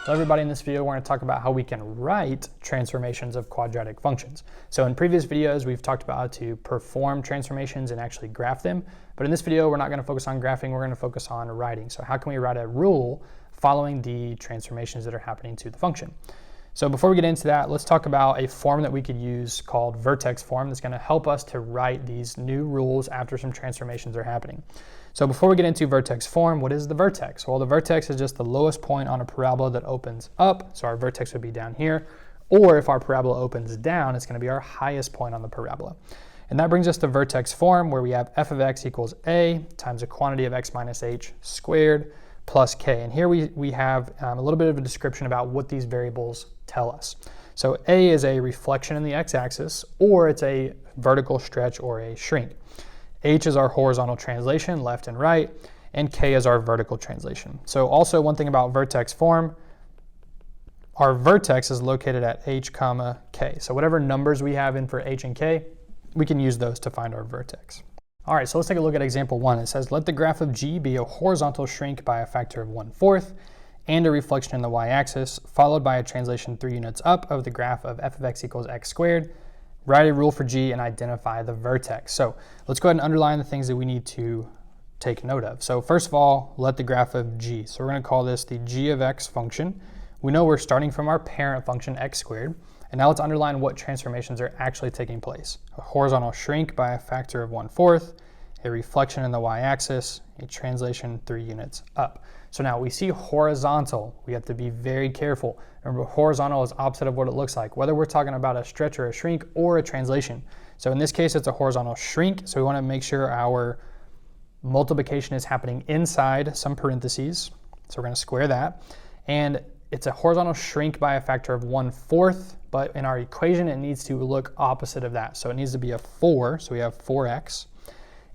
So everybody, in this video, we're going to talk about how we can write transformations of quadratic functions. So in previous videos, we've talked about how to perform transformations and actually graph them. But in this video, we're not going to focus on graphing, we're going to focus on writing. So how can we write a rule following the transformations that are happening to the function? So before we get into that, let's talk about a form that we could use called vertex form that's going to help us to write these new rules after some transformations are happening. So before we get into vertex form, what is the vertex? Well, the vertex is just the lowest point on a parabola that opens up. So our vertex would be down here. Or if our parabola opens down, it's going to be our highest point on the parabola. And that brings us to vertex form, where we have f of x equals a times a quantity of x minus h squared plus k. And here we have a little bit of a description about what these variables tell us. So a is a reflection in the x-axis, or it's a vertical stretch or a shrink. H is our horizontal translation, left and right, and k is our vertical translation. So also one thing about vertex form, our vertex is located at h comma k. So whatever numbers we have in for h and k, we can use those to find our vertex. All right, so let's take a look at example 1. It says, let the graph of g be a horizontal shrink by a factor of 1/4 and a reflection in the y-axis, followed by a translation 3 units up of the graph of f of x equals x squared. Write a rule for g and identify the vertex. So let's go ahead and underline the things that we need to take note of. So first of all, let the graph of g. So we're going to call this the g of x function. We know we're starting from our parent function x squared. And now let's underline what transformations are actually taking place. A horizontal shrink by a factor of 1/4, a reflection in the y-axis, a translation 3 units up. So now we see horizontal. We have to be very careful. Remember, horizontal is opposite of what it looks like, whether we're talking about a stretch or a shrink or a translation. So in this case, it's a horizontal shrink. So we want to make sure our multiplication is happening inside some parentheses. So we're going to square that. And it's a horizontal shrink by a factor of 1/4, but in our equation, it needs to look opposite of that. So it needs to be a 4, so we have 4x.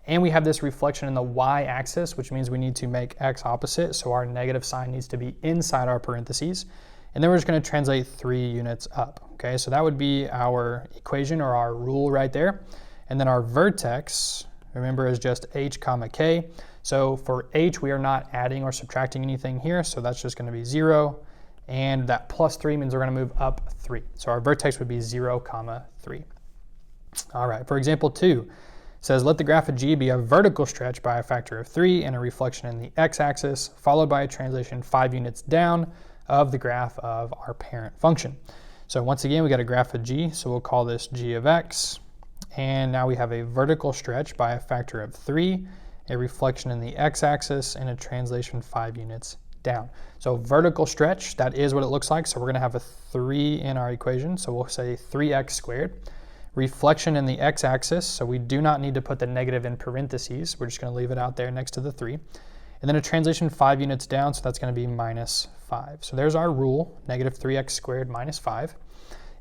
And we have this reflection in the y-axis, which means we need to make x opposite, so our negative sign needs to be inside our parentheses. And then we're just going to translate 3 units up. Okay, so that would be our equation or our rule right there. And then our vertex, remember, is just h comma k. So for h, we are not adding or subtracting anything here, so that's just going to be 0. And that plus 3 means we're going to move up 3. So our vertex would be 0 comma 3. All right, for example 2. Says, let the graph of g be a vertical stretch by a factor of 3 and a reflection in the x-axis, followed by a translation 5 units down of the graph of our parent function. So once again, we got a graph of g, so we'll call this g of x. And now we have a vertical stretch by a factor of 3, a reflection in the x-axis, and a translation 5 units down. So vertical stretch, that is what it looks like. So we're going to have a 3 in our equation, so we'll say 3x squared. Reflection in the x-axis, so we do not need to put the negative in parentheses. We're just going to leave it out there next to the 3. And then a translation 5 units down, so that's going to be minus 5. So there's our rule, negative 3x squared minus 5.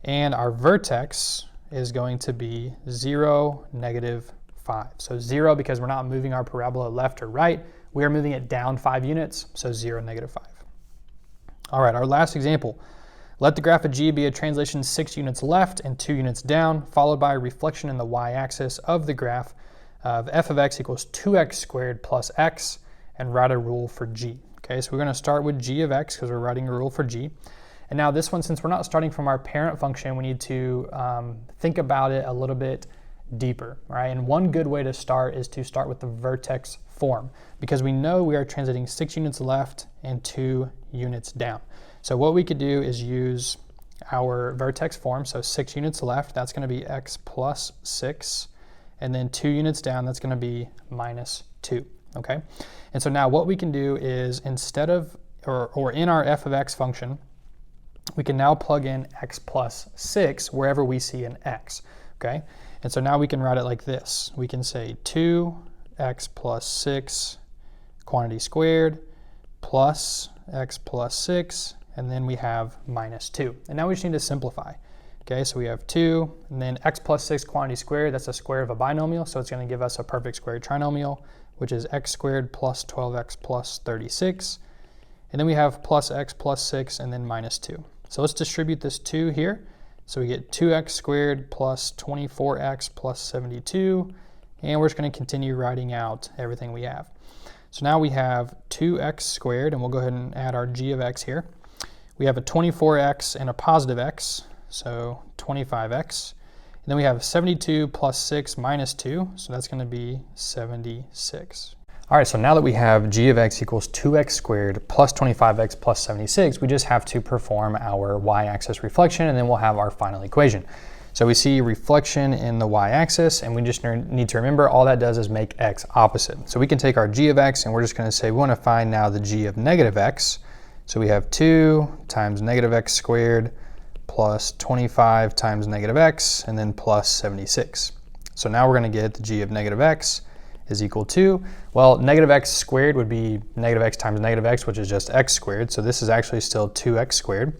And our vertex is going to be 0, negative 5. So 0 because we're not moving our parabola left or right. We are moving it down 5 units, so 0, negative 5. All right, our last example. Let the graph of g be a translation 6 units left and 2 units down, followed by a reflection in the y-axis of the graph of f of x equals 2x squared plus x, and write a rule for g. Okay, so we're going to start with g of x because we're writing a rule for g. And now this one, since we're not starting from our parent function, we need to think about it a little bit deeper, right? And one good way to start is to start with the vertex form, because we know we are translating 6 units left and 2 units down. So what we could do is use our vertex form, so 6 units left, that's going to be x plus 6, and then 2 units down, that's going to be minus 2, okay? And so now what we can do is, instead of, or in our f of x function, we can now plug in x plus 6 wherever we see an x, okay? And so now we can write it like this. We can say 2x plus 6 quantity squared plus x plus 6, and then we have minus 2. And now we just need to simplify. Okay, so we have 2, and then x plus 6 quantity squared, that's a square of a binomial, so it's going to give us a perfect square trinomial, which is x squared plus 12x plus 36. And then we have plus x plus 6, and then minus 2. So let's distribute this 2 here. So we get 2x squared plus 24x plus 72, and we're just going to continue writing out everything we have. So now we have 2x squared, and we'll go ahead and add our g of x here. We have a 24x and a positive x, so 25x. And then we have 72 plus 6 minus 2, so that's going to be 76. All right, so now that we have g of x equals 2x squared plus 25x plus 76, we just have to perform our y-axis reflection, and then we'll have our final equation. So we see reflection in the y-axis, and we just need to remember all that does is make x opposite. So we can take our g of x, and we're just going to say we want to find now the g of negative x. So we have 2 times negative x squared plus 25 times negative x, and then plus 76. So now we're going to get the g of negative x is equal to, well, negative x squared would be negative x times negative x, which is just x squared. So this is actually still 2x squared.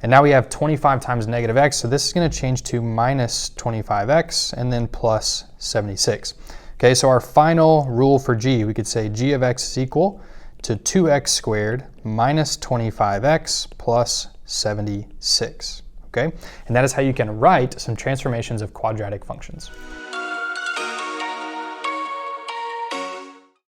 And now we have 25 times negative x, so this is going to change to minus 25x and then plus 76. Okay, so our final rule for g, we could say g of x is equal to 2x squared minus 25x plus 76. Okay, and that is how you can write some transformations of quadratic functions.